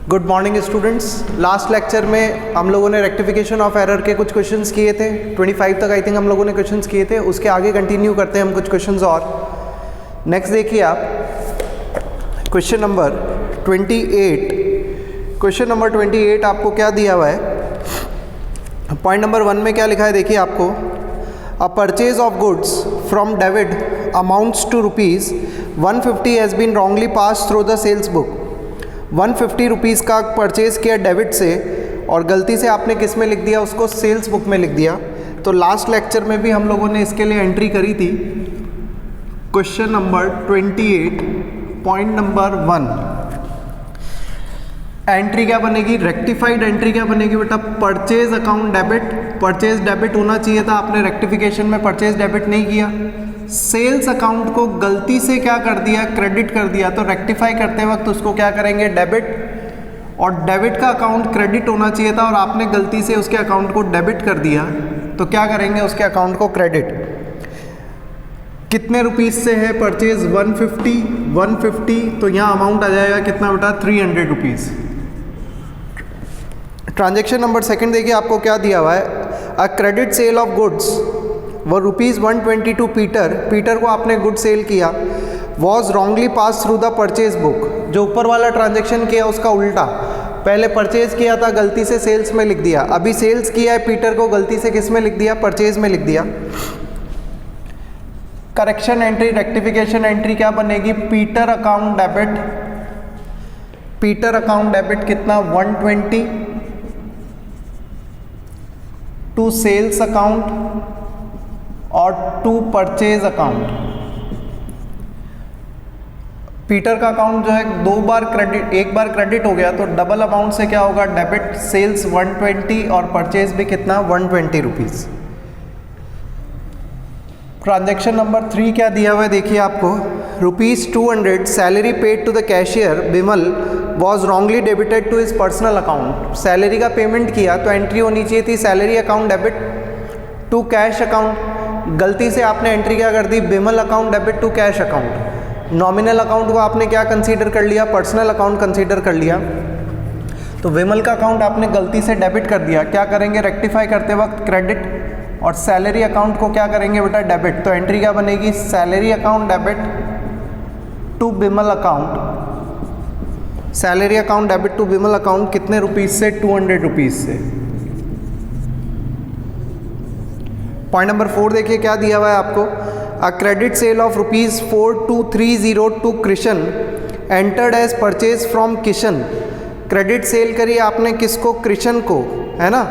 Good morning students. Last lecture में हम लोगों ने रेक्टिफिकेशन ऑफ एरर के कुछ क्वेश्चंस किए थे। 25 तक आई थिंक हम लोगों ने क्वेश्चंस किए थे। उसके आगे कंटिन्यू करते हैं हम कुछ क्वेश्चंस और। नेक्स्ट देखिए आप क्वेश्चन नंबर 28। क्वेश्चन नंबर 28 आपको क्या दिया हुआ है? पॉइंट नंबर 1 में क्या लिखा है देखिए आपको, a purchase of goods from debit amounts to rupees 150 has been wrongly pass through the sales book. 150 rupees का परचेज़ किया डेबिट से और गलती से आपने किस में लिख दिया, उसको सेल्स बुक में लिख दिया। तो लास्ट लेक्चर में भी हम लोगों ने इसके लिए एंट्री करी थी। Question number 28 point number 1, entry क्या बनेगी? रेक्टिफाइड एंट्री क्या बनेगी बेटा? Purchase account debit. Purchase debit होना चाहिए था, आपने रेक्टिफिकेशन में परचेज डेबिट नहीं किया। सेल्स अकाउंट को गलती से क्या कर दिया? क्रेडिट कर दिया। तो रेक्टिफाई करते वक्त उसको क्या करेंगे? डेबिट। और डेबिट का अकाउंट क्रेडिट होना चाहिए था और आपने गलती से उसके अकाउंट को डेबिट कर दिया, तो क्या करेंगे? उसके अकाउंट को क्रेडिट। कितने रुपीस से है परचेज? 150। तो यहाँ अमाउंट आ जाएगा कितना बेटा? 300 रुपीज़। ट्रांजेक्शन नंबर 2 देखिए आपको क्या दिया हुआ है, अ क्रेडिट सेल ऑफ गुड्स वो ₹120 टू पीटर। पीटर को आपने गुड सेल किया, was wrongly pass through the purchase book. जो ऊपर वाला ट्रांजेक्शन किया उसका उल्टा, पहले परचेज किया था गलती से सेल्स में लिख दिया, अभी सेल्स किया है पीटर को गलती से किस में लिख दिया? परचेज में लिख दिया। करेक्शन एंट्री, रेक्टिफिकेशन एंट्री क्या बनेगी? Peter account debit. Peter account debit कितना? 120 टू सेल्स अकाउंट और टू परचेज अकाउंट। पीटर का अकाउंट जो है दो बार क्रेडिट, एक बार क्रेडिट हो गया तो डबल अमाउंट से क्या होगा? डेबिट। सेल्स 120 और परचेज भी कितना? 120 रुपीज़। ट्रांजेक्शन नंबर 3 क्या दिया हुआ है देखिए आपको, ₹200 salary paid to the cashier Bimal was wrongly debited to his personal account. Salary का पेमेंट किया तो एंट्री होनी चाहिए थी salary account debit to cash account. गलती से आपने एंट्री क्या कर दी? Bimal account debit to cash account. Nominal account को आपने क्या कंसीडर कर लिया? पर्सनल अकाउंट कंसीडर कर लिया। तो विमल का अकाउंट आपने गलती से डेबिट कर दिया, क्या करेंगे? रेक्टिफाई करते वक्त क्रेडिट। और सैलरी अकाउंट को क्या करेंगे बेटा? डेबिट। तो एंट्री क्या बनेगी? Salary account debit to Bimal account. Salary account debit to Bimal account कितने रुपीज़ से? 200 रुपीज़ से। पॉइंट नंबर 4 देखिए क्या दिया हुआ है आपको, a credit sale of ₹4230 to Krishna entered as purchase from Kishan. Credit sale करी आपने किसको? कृष्ण को, है ना।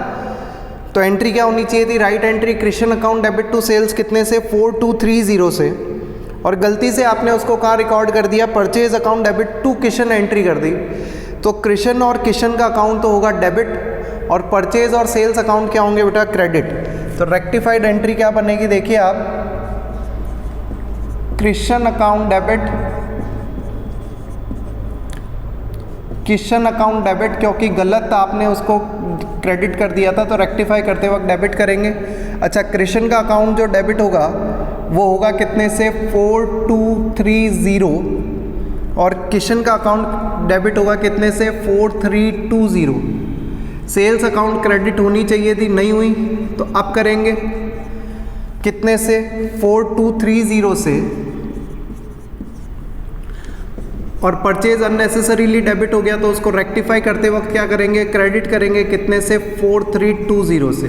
तो एंट्री क्या होनी चाहिए थी? Right entry, Krishna account debit to sales कितने से? 4230 से। और गलती से आपने उसको कहाँ रिकॉर्ड कर दिया? Purchase account debit to Kishan entry कर दी। तो कृष्ण और किशन का अकाउंट तो होगा डेबिट और परचेज और सेल्स अकाउंट क्या होंगे बेटा? क्रेडिट। तो रेक्टिफाइड एंट्री क्या बनेगी देखिए आप, Krishna account debit, Kishan account debit, क्योंकि गलत आपने उसको क्रेडिट कर दिया था तो रेक्टिफाई करते वक्त डेबिट करेंगे। अच्छा, कृष्ण का अकाउंट जो डेबिट होगा वो होगा कितने से? 4230 और किशन का अकाउंट डेबिट होगा कितने से? 4320। सेल्स अकाउंट क्रेडिट होनी चाहिए थी, नहीं हुई, तो अब करेंगे कितने से? 4230 से। और परचेज अननेसेसरीली डेबिट हो गया तो उसको रेक्टिफाई करते वक्त क्या करेंगे? क्रेडिट करेंगे कितने से? 4320 से।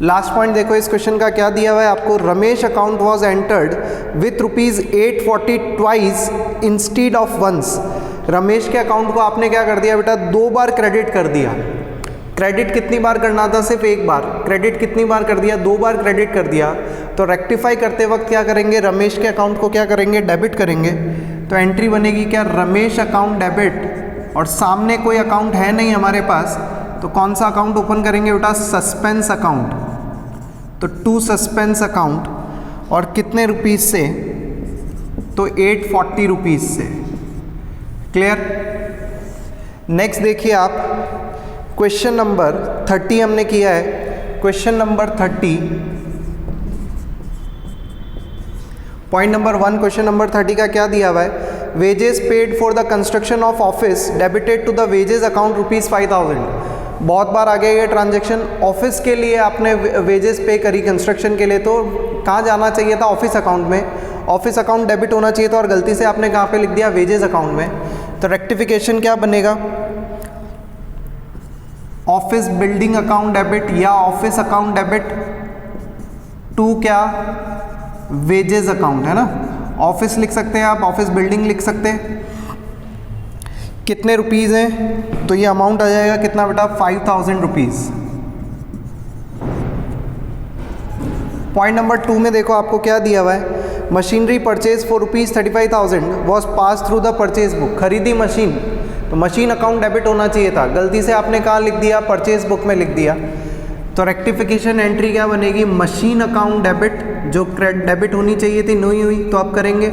लास्ट पॉइंट देखो इस क्वेश्चन का क्या दिया हुआ है आपको, Ramesh account was entered with ₹840 twice instead of once. Ramesh के अकाउंट को आपने क्या कर दिया बेटा? 2 बार क्रेडिट कर दिया। क्रेडिट कितनी बार करना था? सिर्फ 1 बार। क्रेडिट कितनी बार कर दिया? 2 बार क्रेडिट कर दिया। तो रेक्टिफाई करते वक्त क्या करेंगे? रमेश के अकाउंट को क्या करेंगे? डेबिट करेंगे। तो एंट्री बनेगी क्या? Ramesh account debit. और सामने कोई अकाउंट है नहीं हमारे पास, तो कौन सा अकाउंट ओपन करेंगे बेटा? Suspense account. तो टू सस्पेंस अकाउंट और कितने रुपीज़ से? तो 840 रुपीज़ से। क्लियर? नेक्स्ट देखिए आप क्वेश्चन नंबर 30 हमने किया है। Question number 30 point number 1 question number 30 का क्या दिया हुआ है, wages paid for the construction of office debited to the wages account ₹5,000। बहुत बार आ गया ये ट्रांजेक्शन, ऑफिस के लिए आपने वेजेस पे करी कंस्ट्रक्शन के लिए, तो कहाँ जाना चाहिए था? ऑफिस अकाउंट में। ऑफिस अकाउंट डेबिट होना चाहिए था और गलती से आपने कहाँ पे लिख दिया? वेजेस अकाउंट में। तो रेक्टिफिकेशन क्या बनेगा? ऑफिस बिल्डिंग अकाउंट डेबिट या ऑफिस अकाउंट डेबिट टू क्या? वेजेस अकाउंट, है ना। ऑफिस लिख सकते हैं आप, ऑफिस बिल्डिंग लिख सकते हैं। कितने रुपीज़ हैं? तो ये अमाउंट आ जाएगा कितना बेटा? ₹5,000। पॉइंट नंबर 2 में देखो आपको क्या दिया हुआ है, machinery purchase for ₹35,000 was pass through the purchase book. खरीदी मशीन, तो मशीन अकाउंट डेबिट होना चाहिए था, गलती से आपने कहाँ लिख दिया? परचेज बुक में लिख दिया। तो रेक्टिफिकेशन एंट्री क्या बनेगी? मशीन अकाउंट डेबिट, जो डेबिट होनी चाहिए थी नहीं हुई तो आप करेंगे,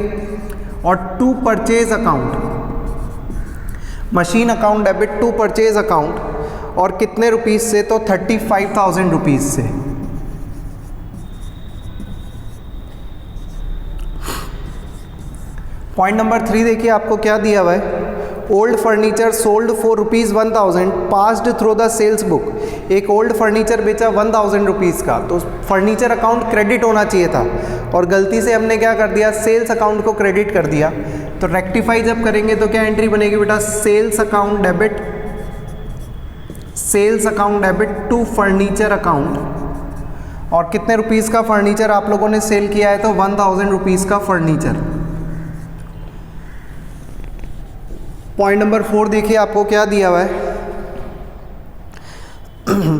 और to purchase account, machine account debit to purchase account, और कितने रुपीज़ से? तो ₹35,000 से। पॉइंट नंबर 3 देखिए आपको क्या दिया हुआ है, old furniture sold for ₹1,000 passed through the sales book. एक ओल्ड फर्नीचर बेचा ₹1,000 का, तो फर्नीचर अकाउंट क्रेडिट होना चाहिए था और गलती से हमने क्या कर दिया? सेल्स अकाउंट को क्रेडिट कर दिया। तो रेक्टिफाई जब करेंगे तो क्या एंट्री बनेगी बेटा? Sales account debit, sales account debit to furniture account. और कितने रुपीज़ का फर्नीचर आप लोगों ने सेल किया है? तो ₹1,000 का फर्नीचर। पॉइंट नंबर 4 देखिए आपको क्या दिया हुआ है,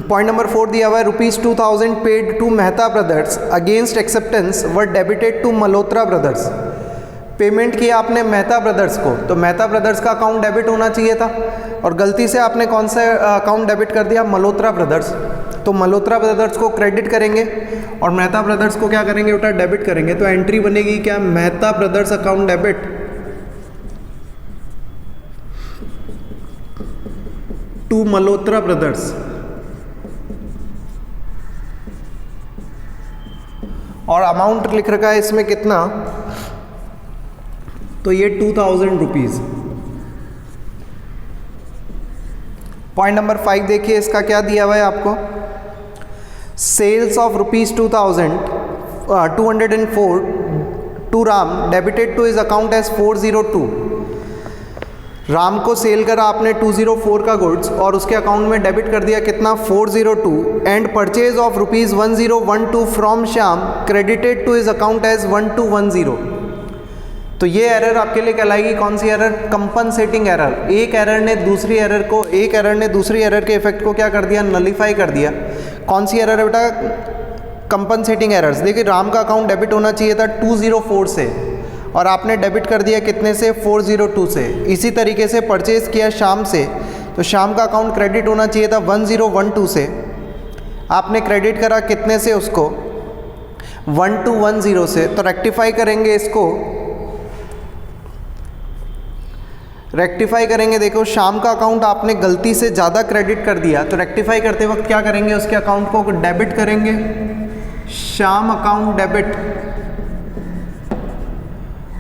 पॉइंट नंबर 4 दिया हुआ है, ₹2,000 paid to Mehta brothers against acceptance were debited to Malhotra brothers. Payment किया आपने मेहता ब्रदर्स को, तो मेहता ब्रदर्स का अकाउंट डेबिट होना चाहिए था और गलती से आपने कौन सा अकाउंट डेबिट कर दिया? मल्होत्रा ब्रदर्स। तो मल्होत्रा ब्रदर्स को क्रेडिट करेंगे और मेहता ब्रदर्स को क्या करेंगे बेटा? डेबिट करेंगे। तो एंट्री बनेगी क्या? Mehta brothers account debit to Malhotra brothers. और अमाउंट लिख रखा है इसमें कितना? तो ये ₹2,000। पॉइंट नंबर 5 देखिए, इसका क्या दिया हुआ है आपको, sales of ₹204 to Ram debited to his account as 402। Ram को सेल करा आपने 204 का गुड्स और उसके अकाउंट में डेबिट कर दिया कितना? 402। And purchase of ₹1012 from Shyam credited to his account as 1210। तो ये एरर आपके लिए कहलाएगी कौन सी एरर? Compensating error. एक एरर ने दूसरी एरर के इफेक्ट को क्या कर दिया? नलीफाई कर दिया। कौन सी एरर है बेटा? Compensating errors. देखिए राम का अकाउंट डेबिट होना चाहिए था 204 से और आपने डेबिट कर दिया कितने से? 402 से। इसी तरीके से परचेज़ किया शाम से, तो शाम का अकाउंट क्रेडिट होना चाहिए था 1012 से, आपने क्रेडिट करा कितने से? उसको 1210 से। तो रेक्टिफाई करेंगे इसको, रेक्टिफाई करेंगे। देखो शाम का अकाउंट आपने गलती से ज़्यादा क्रेडिट कर दिया, तो रेक्टिफाई करते वक्त क्या करेंगे? उसके अकाउंट को डेबिट करेंगे, शाम अकाउंट डेबिट,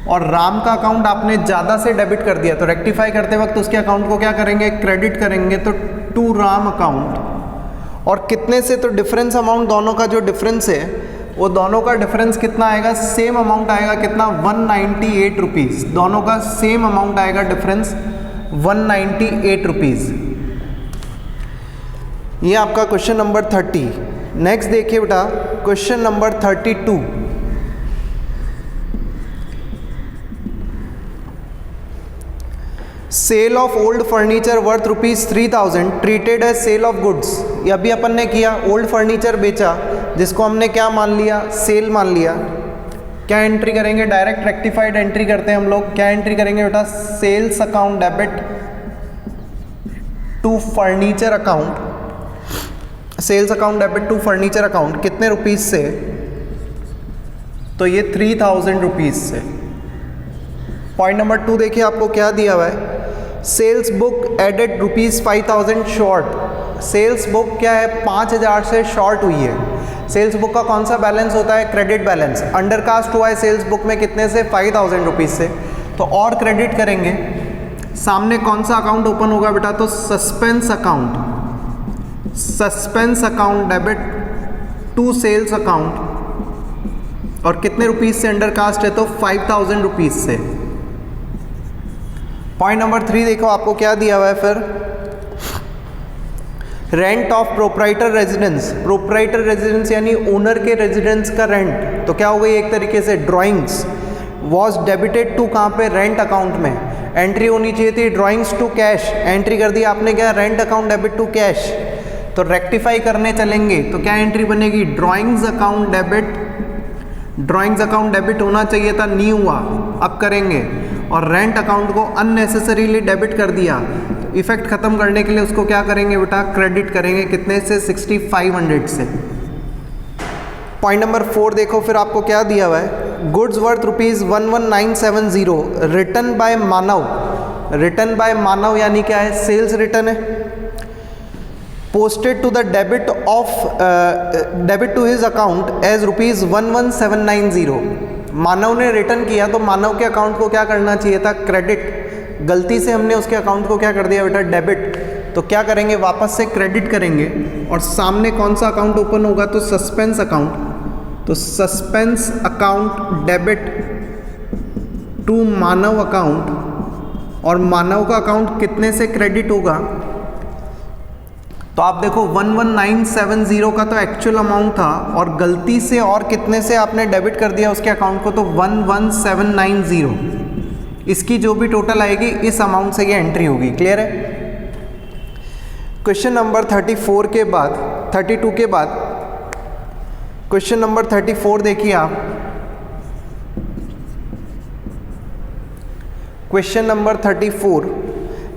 और राम का अकाउंट आपने ज़्यादा से डेबिट कर दिया, तो रेक्टिफाई करते वक्त उसके अकाउंट को क्या करेंगे? क्रेडिट करेंगे, तो टू राम अकाउंट। और कितने से? तो डिफरेंस अमाउंट दोनों का जो डिफरेंस है वो दोनों का डिफरेंस कितना आएगा? सेम अमाउंट आएगा कितना? 198 रुपीज़। दोनों का सेम अमाउंट आएगा डिफरेंस 198 रुपीज़। ये आपका क्वेश्चन नंबर 30। नेक्स्ट देखिए बेटा question number 32। Sale of old furniture worth ₹3,000 treated as sale of goods. ये अभी अपन ने किया, ओल्ड फर्नीचर बेचा जिसको हमने क्या मान लिया? सेल मान लिया। क्या एंट्री करेंगे? डायरेक्ट रेक्टिफाइड एंट्री करते हैं हम लोग। क्या एंट्री करेंगे बेटा? Sales account debit to furniture account, sales account debit to furniture account. कितने रुपीज़ से? तो ये 3,000 रुपीज़ से। पॉइंट नंबर 2 देखिए आपको क्या दिया हुआ है, sales book added ₹5,000 short. Sales book क्या है? 5,000 से शॉर्ट हुई है। सेल्स बुक का कौन सा बैलेंस होता है? Credit balance. अंडरकास्ट हुआ है सेल्स बुक में कितने से? 5,000 रुपीज़ से। तो और क्रेडिट करेंगे, सामने कौन सा अकाउंट ओपन होगा बेटा, तो suspense account debit to sales account, और कितने रुपीज से अंडर कास्ट है, तो 5000 रुपीज से। पॉइंट नंबर 3 देखो आपको क्या दिया हुआ है फिर, rent of proprietor residence. Proprietor residence यानी ओनर के रेजिडेंस का रेंट, तो क्या हो गई एक तरीके से ड्राइंग्स वॉज डेबिटेड टू, कहाँ पे, रेंट अकाउंट में। एंट्री होनी चाहिए थी ड्राइंग्स टू कैश, एंट्री कर दी आपने क्या, rent account debit to cash. तो रेक्टिफाई करने चलेंगे तो क्या एंट्री बनेगी, ड्राइंग्स अकाउंट डेबिट होना चाहिए था, नहीं हुआ, अब करेंगे। और रेंट अकाउंट को अननेसेसरीली डेबिट कर दिया, तो इफेक्ट खत्म करने के लिए उसको क्या करेंगे बेटा, क्रेडिट करेंगे, कितने से, 6500 से। पॉइंट नंबर 4 देखो फिर आपको क्या दिया हुआ है, goods worth ₹11970 return by Manav. Return by Manav यानी क्या है, सेल्स रिटर्न है, posted to the debit to his account as ₹11790। Manav ने रिटर्न किया तो मानव के अकाउंट को क्या करना चाहिए था, क्रेडिट। गलती से हमने उसके अकाउंट को क्या कर दिया बेटा, डेबिट। तो क्या करेंगे, वापस से क्रेडिट करेंगे, और सामने कौन सा अकाउंट ओपन होगा, तो सस्पेंस अकाउंट। तो suspense account debit to Manav account, और मानव का अकाउंट कितने से क्रेडिट होगा, तो आप देखो 11970 का तो एक्चुअल अमाउंट था, और गलती से और कितने से आपने डेबिट कर दिया उसके अकाउंट को, तो 11790। इसकी जो भी टोटल आएगी इस अमाउंट से ये एंट्री होगी। क्लियर है। क्वेश्चन नंबर 32 के बाद क्वेश्चन नंबर 34 देखिए आप। क्वेश्चन नंबर 34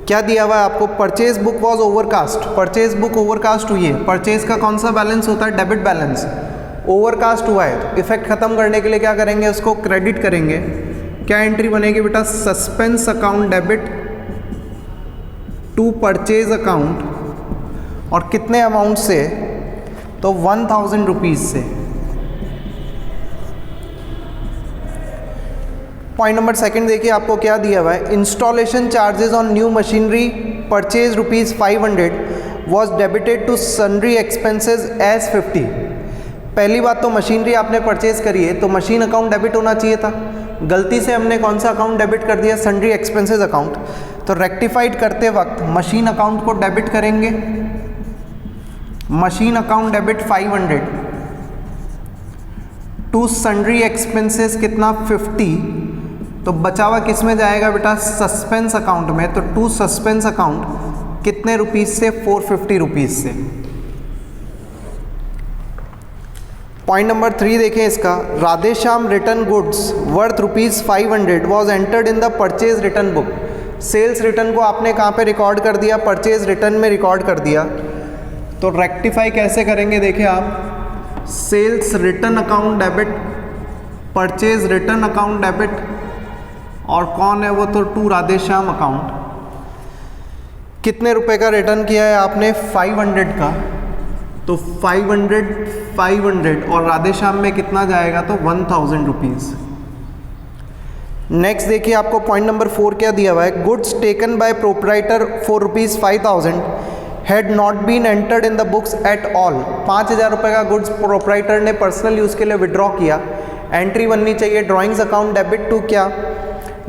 क्या दिया हुआ है आपको, purchase book was overcast. Purchase book overcast हुई है, परचेज का कौन सा बैलेंस होता है, डेबिट बैलेंस, ओवरकास्ट हुआ है, तो इफेक्ट खत्म करने के लिए क्या करेंगे, उसको क्रेडिट करेंगे। क्या एंट्री बनेगी बेटा, suspense account debit to purchase account, और कितने अमाउंट से, तो 1000 रुपीज से। पॉइंट नंबर 2 देखिए आपको क्या दिया हुआ है, installation charges on new machinery purchase ₹500 was debited to sundry expenses as 50। पहली बात तो मशीनरी आपने परचेज करी है तो मशीन अकाउंट डेबिट होना चाहिए था, गलती से हमने कौन सा अकाउंट डेबिट कर दिया, सन्ड्री एक्सपेंसेस अकाउंट। तो रेक्टिफाइड करते वक्त मशीन अकाउंट को डेबिट करेंगे, machine account debit 500 to sundry expenses कितना 50, तो बचा हुआ किस में जाएगा बेटा, सस्पेंस अकाउंट में। तो टू सस्पेंस अकाउंट कितने रुपीज से, 450 रुपीज से। पॉइंट नंबर 3 देखें इसका, Radheshyam return goods worth ₹500 was entered in the purchase return book. Sales return को आपने कहाँ पे रिकॉर्ड कर दिया, परचेज रिटर्न में रिकॉर्ड कर दिया। तो रेक्टिफाई कैसे करेंगे देखिए आप, sales return account debit, purchase return account debit, और कौन है वो, तो टू राधेश्याम अकाउंट। कितने रुपए का रिटर्न किया है आपने, 500 का, तो 500 और राधेश्याम में कितना जाएगा, तो 1000 रुपीज। नेक्स्ट देखिए आपको पॉइंट नंबर 4 क्या दिया हुआ है, goods taken by proprietor for ₹5000 had not been entered in the books at all. 5000 रुपये का गुड्स प्रोप्राइटर ने पर्सनल यूज़ के लिए विड्रॉ किया, एंट्री बननी चाहिए ड्राइंग्स अकाउंट डेबिट टू क्या,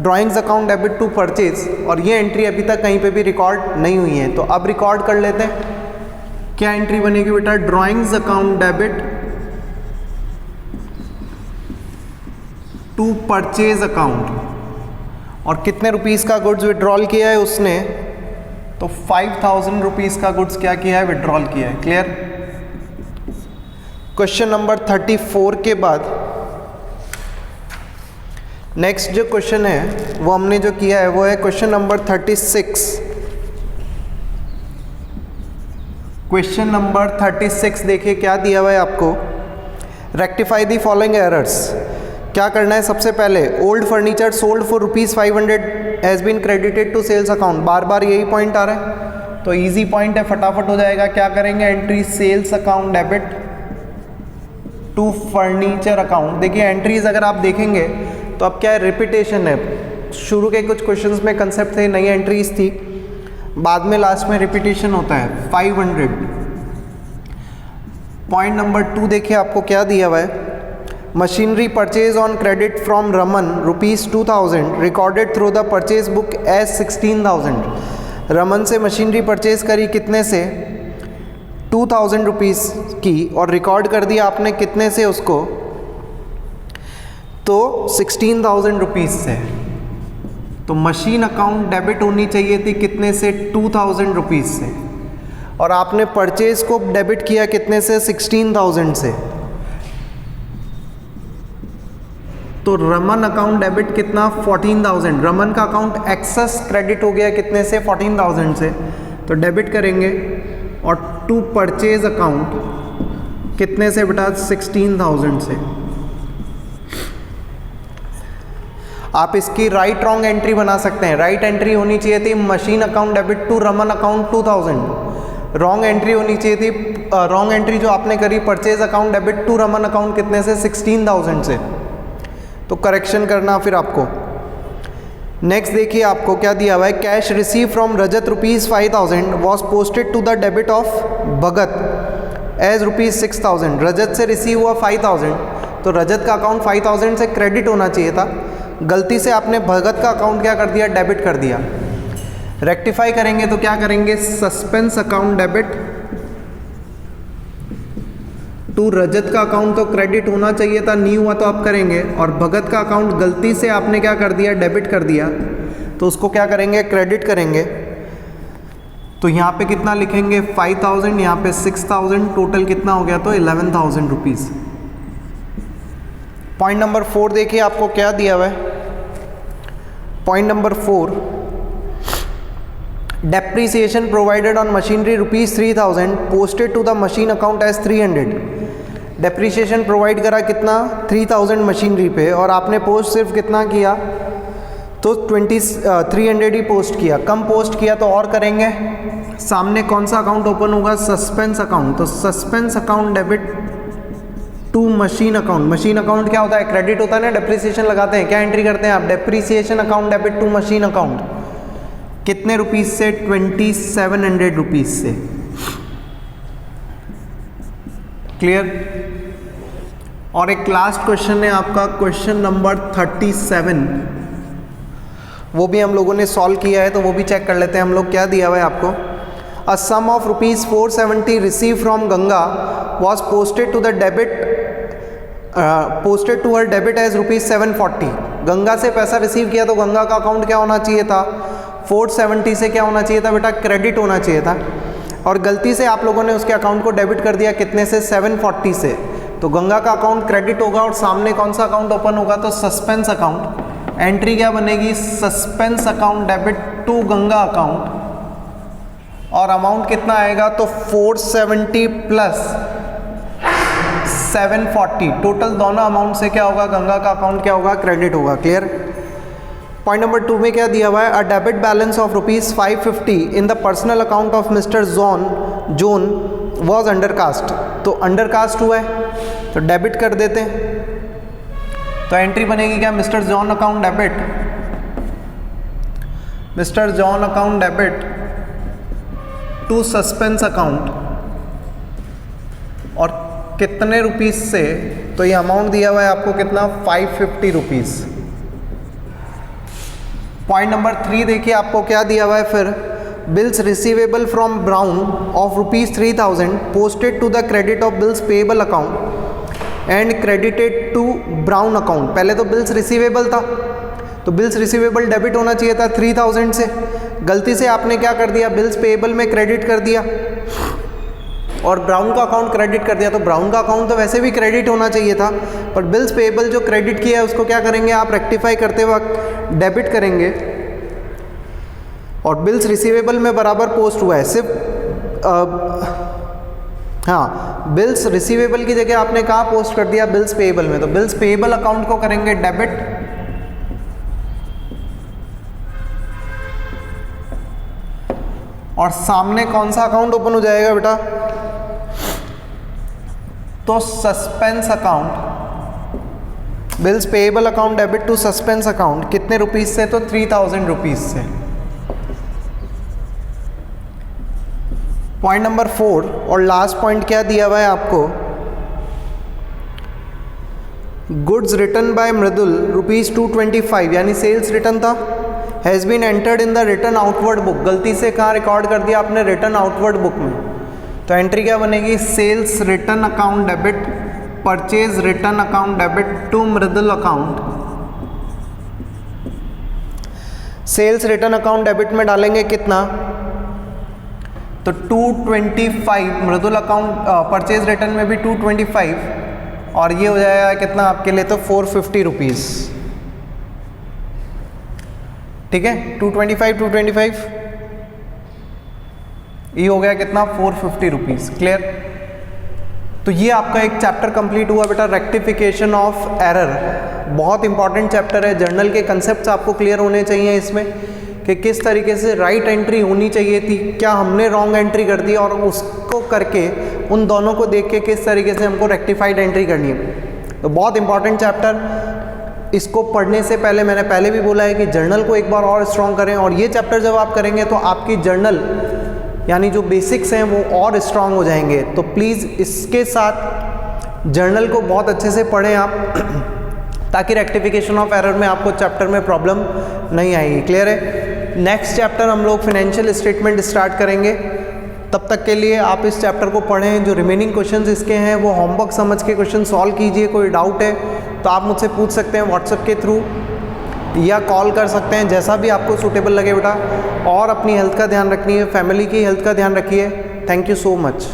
drawings account debit to purchase, और ये एंट्री अभी तक कहीं पे भी रिकॉर्ड नहीं हुई है, तो अब रिकॉर्ड कर लेते हैं। क्या एंट्री बनेगी बेटा, drawings account debit to purchase account, और कितने रुपीस का गुड्स विड्रॉल किया है उसने, तो 5000 रुपीस का गुड्स क्या किया है, विड्रॉल किया है। क्लियर। क्वेश्चन नंबर 34 के बाद नेक्स्ट जो क्वेश्चन है वो हमने जो किया है वो है क्वेश्चन नंबर 36। क्वेश्चन नंबर 36 देखिए क्या दिया हुआ है आपको, रेक्टिफाई दी फॉलोइंग एरर्स। क्या करना है, सबसे पहले old furniture sold for ₹500 has been credited to sales account, बार बार यही पॉइंट आ रहा है तो इजी पॉइंट है, फटाफट हो जाएगा। क्या करेंगे, entry sales account debit to furniture account. देखिए एंट्रीज अगर आप देखेंगे तो अब क्या है, रिपीटेशन है, शुरू के कुछ क्वेश्चंस में कंसेप्ट थे, नई एंट्रीज थी, बाद में लास्ट में रिपीटेशन होता है। 500। पॉइंट नंबर 2 देखिए आपको क्या दिया हुआ है। Machinery purchase on credit from Raman ₹2000 recorded through the purchase book as 16,000। Raman से मशीनरी परचेज करी कितने से? 2000 रुपीज़ की, और रिकॉर्ड कर दिया आपने कितने से उसको? तो 16,000 रुपीज़ से। तो मशीन अकाउंट डेबिट होनी चाहिए थी कितने से? 2000 रुपीज़ से, और आपने परचेज को डेबिट किया कितने से? 16,000 से। तो रमन अकाउंट डेबिट कितना? 14,000। रमन का अकाउंट एक्सेस क्रेडिट हो गया कितने से? 14,000 से। तो डेबिट करेंगे, और टू परचेज अकाउंट कितने से बेटा? 16,000 से। आप इसकी राइट रॉन्ग एंट्री बना सकते हैं। राइट एंट्री होनी चाहिए थी machine account debit to Raman account 2000। Wrong entry होनी चाहिए थी, रॉन्ग एंट्री जो आपने करी, purchase account debit to Raman account कितने से? 16,000 से। तो करेक्शन करना फिर आपको। नेक्स्ट देखिए आपको क्या दिया हुआ है। Cash receive from Rajat ₹5,000 was posted to the debit of Bhagat as ₹6,000। Rajat से रिसीव हुआ 5,000, तो रजत का अकाउंट 5,000 से क्रेडिट होना चाहिए था, गलती से आपने भगत का अकाउंट क्या कर दिया? डेबिट कर दिया। रेक्टिफाई करेंगे तो क्या करेंगे? सस्पेंस अकाउंट डेबिट टू रजत का अकाउंट तो क्रेडिट होना चाहिए था, नहीं हुआ तो आप करेंगे, और भगत का अकाउंट गलती से आपने क्या कर दिया? डेबिट कर दिया, तो उसको क्या करेंगे? क्रेडिट करेंगे। तो यहाँ पे कितना लिखेंगे? 5,000, यहाँ पे 6,000, टोटल कितना हो गया? तो 11,000 रुपीज़। पॉइंट नंबर 4 देखिए आपको क्या दिया हुआ है। Point number 4, depreciation provided on machinery ₹3,000 posted to the machine account as 300। Depreciation provide करा कितना? 3,000 मशीनरी पे, और आपने पोस्ट सिर्फ कितना किया? तो 300 ही पोस्ट किया। कम पोस्ट किया तो और करेंगे। सामने कौन सा अकाउंट ओपन होगा? Suspense account. तो suspense account debit to machine account. Machine account क्या होता है? क्रेडिट होता है ना, डेप्रीसिएशन लगाते हैं। क्या एंट्री करते हैं आप? Depreciation account debit to machine account. कितने रुपीस से? 2700 रुपीज से। क्लियर? और एक लास्ट क्वेश्चन है आपका, क्वेश्चन नंबर 37। वो भी हम लोगों ने सॉल्व किया है, तो वो भी चेक कर लेते हैं हम लोग। क्या दिया हुआ है आपको? A sum of ₹470 received from Ganga was posted to the debit posted to her debit as ₹740। Ganga से पैसा रिसीव किया तो गंगा का अकाउंट क्या होना चाहिए था? 470 से क्या होना चाहिए था बेटा? क्रेडिट होना चाहिए था, और गलती से आप लोगों ने उसके अकाउंट को डेबिट कर दिया कितने से? 740 से। तो गंगा का अकाउंट क्रेडिट होगा, और सामने कौन सा अकाउंट ओपन होगा? तो सस्पेंस अकाउंट। एंट्री क्या बनेगी? Suspense account debit to Ganga account, और अमाउंट कितना आएगा? तो 470 प्लस 740, टोटल दोनों अमाउंट से क्या होगा? गंगा का अकाउंट क्या होगा? क्रेडिट होगा। क्लियर? पॉइंट नंबर 2 में क्या दिया हुआ है? A debit balance of ₹550 in the personal account of mister zone was undercast. तो अंडरकास्ट हुआ है, तो डेबिट कर देते हैं। तो एंट्री बनेगी क्या? Mister John account debit, mister John account debit to suspense account, और कितने रुपीस से? तो ये अमाउंट दिया हुआ है आपको कितना? 550 रुपीज़। पॉइंट नंबर 3 देखिए आपको क्या दिया हुआ है फिर। Bills receivable from Brown of ₹3,000 posted to the credit of bills payable account and credited to Brown account. पहले तो बिल्स रिसीवेबल था, तो बिल्स रिसीवेबल डेबिट होना चाहिए था 3,000 से, गलती से आपने क्या कर दिया? बिल्स पेएबल में क्रेडिट कर दिया, और ब्राउन का अकाउंट क्रेडिट कर दिया। तो ब्राउन का अकाउंट तो वैसे भी क्रेडिट होना चाहिए था, पर बिल्स पेएबल जो क्रेडिट किया है उसको क्या करेंगे आप? रेक्टिफाई करते वक्त डेबिट करेंगे, और बिल्स रिसीवेबल में बराबर पोस्ट हुआ है। सिर्फ हाँ, बिल्स रिसीवेबल की जगह आपने कहाँ पोस्ट कर दिया? बिल्स पेएबल में। तो बिल्स पेएबल अकाउंट को करेंगे डेबिट, और सामने कौन सा अकाउंट ओपन हो जाएगा बेटा? तो suspense account bills payable account debit to suspense account कितने रुपीज़ से, तो 3000 रुपीज़ से। पॉइंट नंबर 4 और लास्ट पॉइंट क्या दिया हुआ है आपको, goods return by Mridul rupees 225 यानी सेल्स रिटर्न था, has been entered in the return outward book, गलती से कहाँ रिकॉर्ड कर दिया आपने, रिटर्न आउटवर्ड बुक में। तो एंट्री क्या बनेगी, sales return account debit, purchase return account debit to Mridul account. Sales return account debit में डालेंगे कितना, तो 225, मृदुल अकाउंट परचेज रिटर्न में भी 225, और ये हो जाएगा कितना आपके लिए, तो 450 रुपीज़। ठीक है, 225 ये हो गया कितना, 450 रुपीज़। क्लियर। तो ये आपका एक चैप्टर कंप्लीट हुआ बेटा, रेक्टिफिकेशन ऑफ एरर। बहुत इंपॉर्टेंट चैप्टर है, जर्नल के कंसेप्ट्स आपको क्लियर होने चाहिए इसमें, कि किस तरीके से राइट एंट्री होनी चाहिए थी, क्या हमने रॉन्ग एंट्री कर दी, और उसको करके उन दोनों को देख के किस तरीके से हमको रेक्टिफाइड एंट्री करनी है। तो बहुत इंपॉर्टेंट चैप्टर, इसको पढ़ने से पहले मैंने पहले भी बोला है कि जर्नल को एक बार और स्ट्रॉन्ग करें, और ये चैप्टर जब आप करेंगे तो आपकी जर्नल यानी जो बेसिक्स हैं वो और स्ट्रॉन्ग हो जाएंगे। तो प्लीज़ इसके साथ जर्नल को बहुत अच्छे से पढ़ें आप, ताकि रेक्टिफिकेशन ऑफ एरर में आपको चैप्टर में प्रॉब्लम नहीं आएगी। क्लियर है। नेक्स्ट चैप्टर हम लोग फाइनेंशियल स्टेटमेंट स्टार्ट करेंगे, तब तक के लिए आप इस चैप्टर को पढ़ें। जो रिमेनिंग क्वेश्चंस इसके हैं वो होमवर्क समझ के क्वेश्चन सॉल्व कीजिए। कोई डाउट है तो आप मुझसे पूछ सकते हैं व्हाट्सएप के थ्रू, या कॉल कर सकते हैं, जैसा भी आपको सूटेबल लगे बेटा। और अपनी हेल्थ का ध्यान रखनी है, फैमिली की हेल्थ का ध्यान रखिए। Thank you so much.